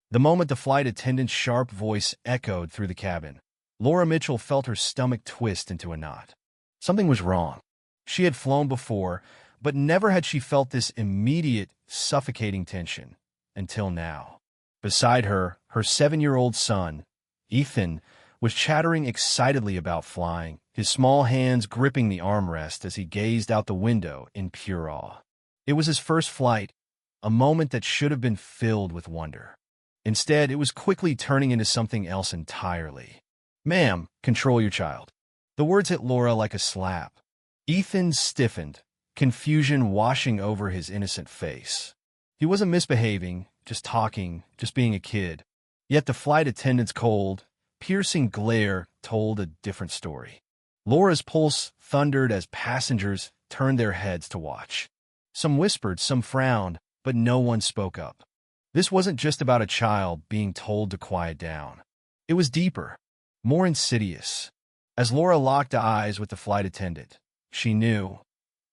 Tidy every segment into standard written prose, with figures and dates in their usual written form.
The moment the flight attendant's sharp voice echoed through the cabin, Laura Mitchell felt her stomach twist into a knot. Something was wrong. She had flown before, but never had she felt this immediate, suffocating tension, until now. Beside her, her 7-year-old son, Ethan, was chattering excitedly about flying, his small hands gripping the armrest as he gazed out the window in pure awe. It was his first flight, a moment that should have been filled with wonder. Instead, it was quickly turning into something else entirely. "Ma'am, control your child." The words hit Laura like a slap. Ethan stiffened, confusion washing over his innocent face. He wasn't misbehaving, just talking, just being a kid. Yet the flight attendant's cold, piercing glare told a different story. Laura's pulse thundered as passengers turned their heads to watch. Some whispered, some frowned, but no one spoke up. This wasn't just about a child being told to quiet down. It was deeper, more insidious. As Laura locked eyes with the flight attendant, she knew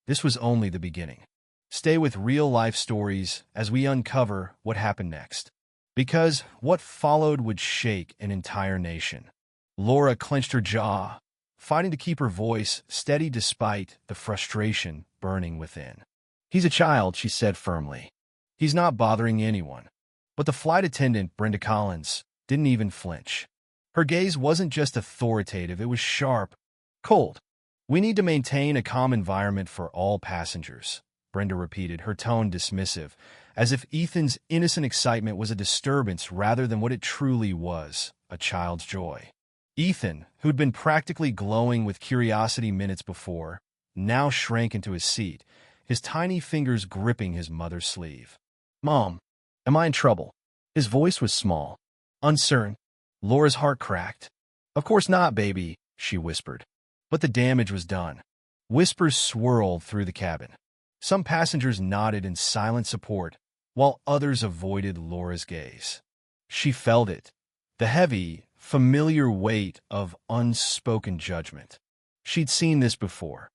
this was only the beginning. Stay with real-life stories as we uncover what happened next. Because what followed would shake an entire nation. Laura clenched her jaw, fighting to keep her voice steady despite the frustration burning within. "He's a child," she said firmly. "He's not bothering anyone." But the flight attendant, Brenda Collins, didn't even flinch. Her gaze wasn't just authoritative, it was sharp, cold. "We need to maintain a calm environment for all passengers," Brenda repeated, her tone dismissive, as if Ethan's innocent excitement was a disturbance rather than what it truly was, a child's joy. Ethan, who'd been practically glowing with curiosity minutes before, now shrank into his seat, his tiny fingers gripping his mother's sleeve. "Mom, am I in trouble?" His voice was small, uncertain. Laura's heart cracked. "Of course not, baby," she whispered. But the damage was done. Whispers swirled through the cabin. Some passengers nodded in silent support, while others avoided Laura's gaze. She felt it, the heavy, familiar weight of unspoken judgment. She'd seen this before.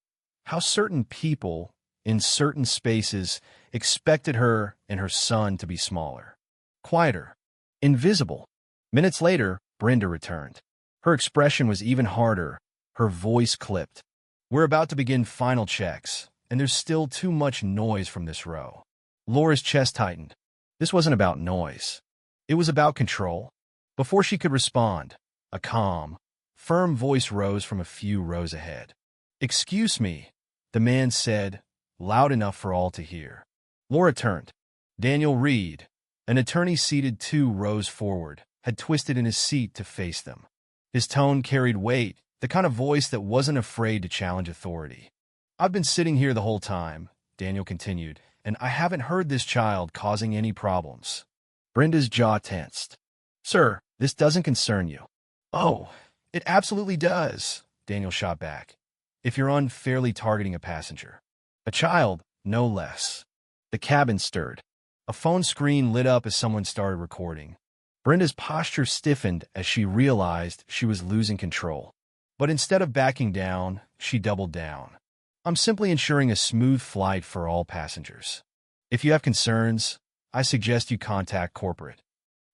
How certain people, in certain spaces, expected her and her son to be smaller, quieter, invisible. Minutes later, Brenda returned. Her expression was even harder, her voice clipped. "We're about to begin final checks, and there's still too much noise from this row." Laura's chest tightened. This wasn't about noise. It was about control. Before she could respond, a calm, firm voice rose from a few rows ahead. "Excuse me," the man said, loud enough for all to hear. Laura turned. Daniel Reed, an attorney seated 2 rows forward, had twisted in his seat to face them. His tone carried weight, the kind of voice that wasn't afraid to challenge authority. "I've been sitting here the whole time," Daniel continued, "and I haven't heard this child causing any problems." Brenda's jaw tensed. "Sir, this doesn't concern you." "Oh, it absolutely does," Daniel shot back. "If you're unfairly targeting a passenger. A child, no less." The cabin stirred. A phone screen lit up as someone started recording. Brenda's posture stiffened as she realized she was losing control. But instead of backing down, she doubled down. "I'm simply ensuring a smooth flight for all passengers. If you have concerns, I suggest you contact corporate."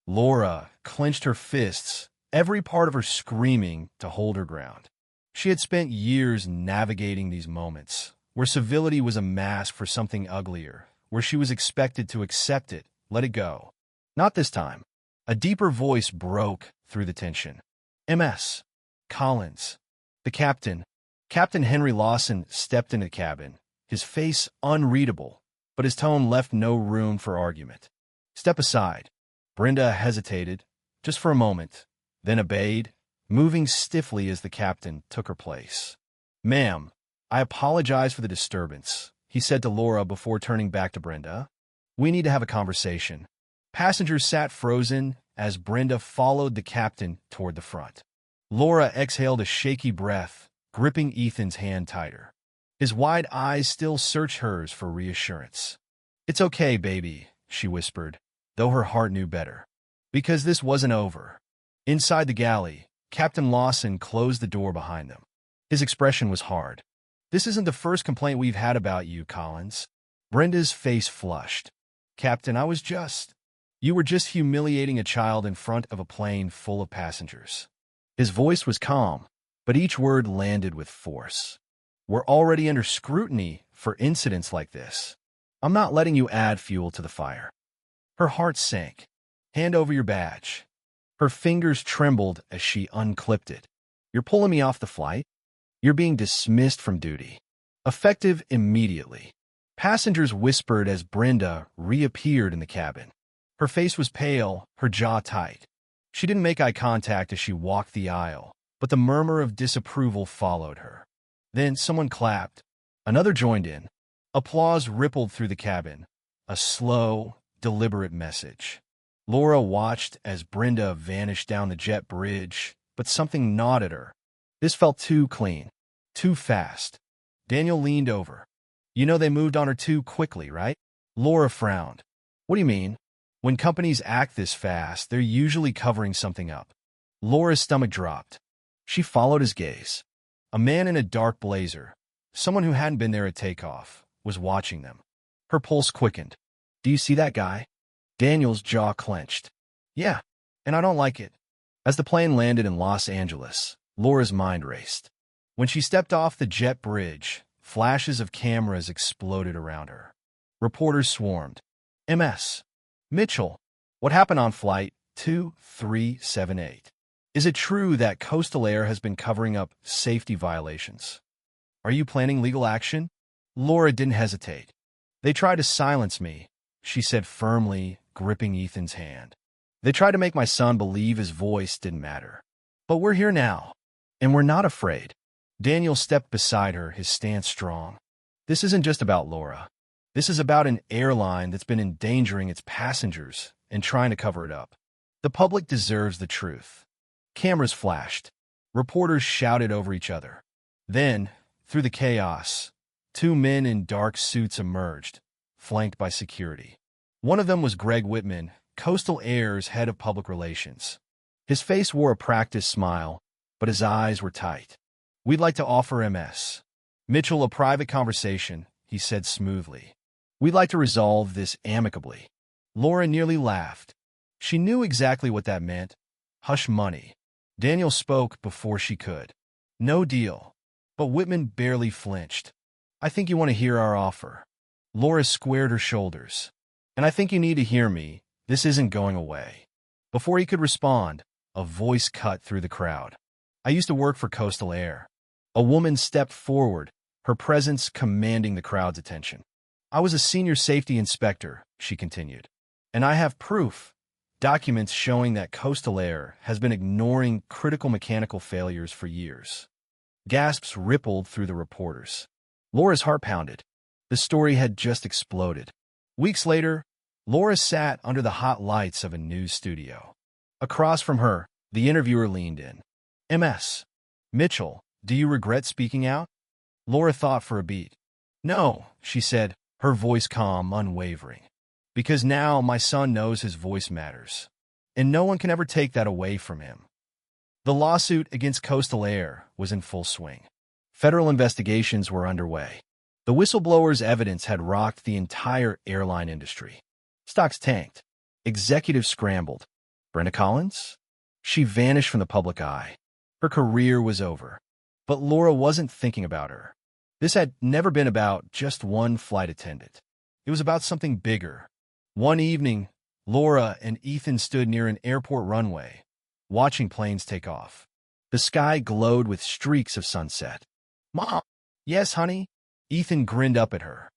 Laura clenched her fists, every part of her screaming to hold her ground. She had spent years navigating these moments, where civility was a mask for something uglier, where she was expected to accept it, let it go. Not this time. A deeper voice broke through the tension. "MS. Collins." The captain, Captain Henry Lawson, stepped into the cabin, his face unreadable, but his tone left no room for argument. "Step aside." Brenda hesitated, just for a moment, then obeyed, moving stiffly as the captain took her place. "Ma'am, I apologize for the disturbance," he said to Laura before turning back to Brenda. "We need to have a conversation." Passengers sat frozen as Brenda followed the captain toward the front. Laura exhaled a shaky breath, gripping Ethan's hand tighter. His wide eyes still searched hers for reassurance. "It's okay, baby," she whispered, though her heart knew better. Because this wasn't over. Inside the galley, Captain Lawson closed the door behind them. His expression was hard. "This isn't the first complaint we've had about you, Collins." Brenda's face flushed. "Captain, I was just—" You were just humiliating a child in front of a plane full of passengers. His voice was calm, but each word landed with force. We're already under scrutiny for incidents like this. I'm not letting you add fuel to the fire. Her heart sank. Hand over your badge. Her fingers trembled as she unclipped it. You're pulling me off the flight? You're being dismissed from duty. Effective immediately. Passengers whispered as Brenda reappeared in the cabin. Her face was pale, her jaw tight. She didn't make eye contact as she walked the aisle, but the murmur of disapproval followed her. Then someone clapped. Another joined in. Applause rippled through the cabin. A slow, deliberate message. Laura watched as Brenda vanished down the jet bridge, but something gnawed at her. This felt too clean, too fast. Daniel leaned over. You know they moved on her too quickly, right? Laura frowned. What do you mean? When companies act this fast, they're usually covering something up. Laura's stomach dropped. She followed his gaze. A man in a dark blazer, someone who hadn't been there at takeoff, was watching them. Her pulse quickened. Do you see that guy? Daniel's jaw clenched. Yeah, and I don't like it. As the plane landed in Los Angeles, Laura's mind raced. When she stepped off the jet bridge, flashes of cameras exploded around her. Reporters swarmed. MS. Mitchell, what happened on flight 2378? Is it true that Coastal Air has been covering up safety violations? Are you planning legal action? Laura didn't hesitate. They tried to silence me, she said firmly, gripping Ethan's hand. They tried to make my son believe his voice didn't matter. But we're here now, and we're not afraid. Daniel stepped beside her, his stance strong. This isn't just about Laura. This is about an airline that's been endangering its passengers and trying to cover it up. The public deserves the truth. Cameras flashed. Reporters shouted over each other. Then, through the chaos, two men in dark suits emerged, flanked by security. One of them was Greg Whitman, Coastal Air's head of public relations. His face wore a practiced smile, but his eyes were tight. We'd like to offer MS. Mitchell a private conversation, he said smoothly. We'd like to resolve this amicably. Laura nearly laughed. She knew exactly what that meant. Hush money. Daniel spoke before she could. No deal. But Whitman barely flinched. I think you want to hear our offer. Laura squared her shoulders. And I think you need to hear me. This isn't going away. Before he could respond, a voice cut through the crowd. I used to work for Coastal Air. A woman stepped forward, her presence commanding the crowd's attention. I was a senior safety inspector, she continued. And I have proof, documents showing that Coastal Air has been ignoring critical mechanical failures for years. Gasps rippled through the reporters. Laura's heart pounded. The story had just exploded. Weeks later, Laura sat under the hot lights of a news studio. Across from her, the interviewer leaned in. MS. Mitchell, do you regret speaking out? Laura thought for a beat. No, she said, her voice calm, unwavering. Because now my son knows his voice matters. And no one can ever take that away from him. The lawsuit against Coastal Air was in full swing. Federal investigations were underway. The whistleblower's evidence had rocked the entire airline industry. Stocks tanked. Executives scrambled. Brenda Collins? She vanished from the public eye. Her career was over. But Laura wasn't thinking about her. This had never been about just one flight attendant. It was about something bigger. One evening, Laura and Ethan stood near an airport runway, watching planes take off. The sky glowed with streaks of sunset. Mom! Yes, honey? Ethan grinned up at her.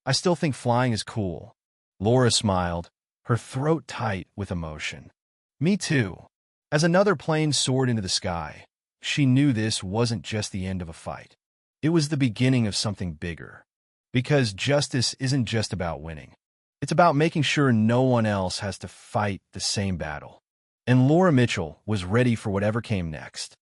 I still think flying is cool. Laura smiled, her throat tight with emotion. Me too. As another plane soared into the sky, she knew this wasn't just the end of a fight. It was the beginning of something bigger. Because justice isn't just about winning. It's about making sure no one else has to fight the same battle. And Laura Mitchell was ready for whatever came next.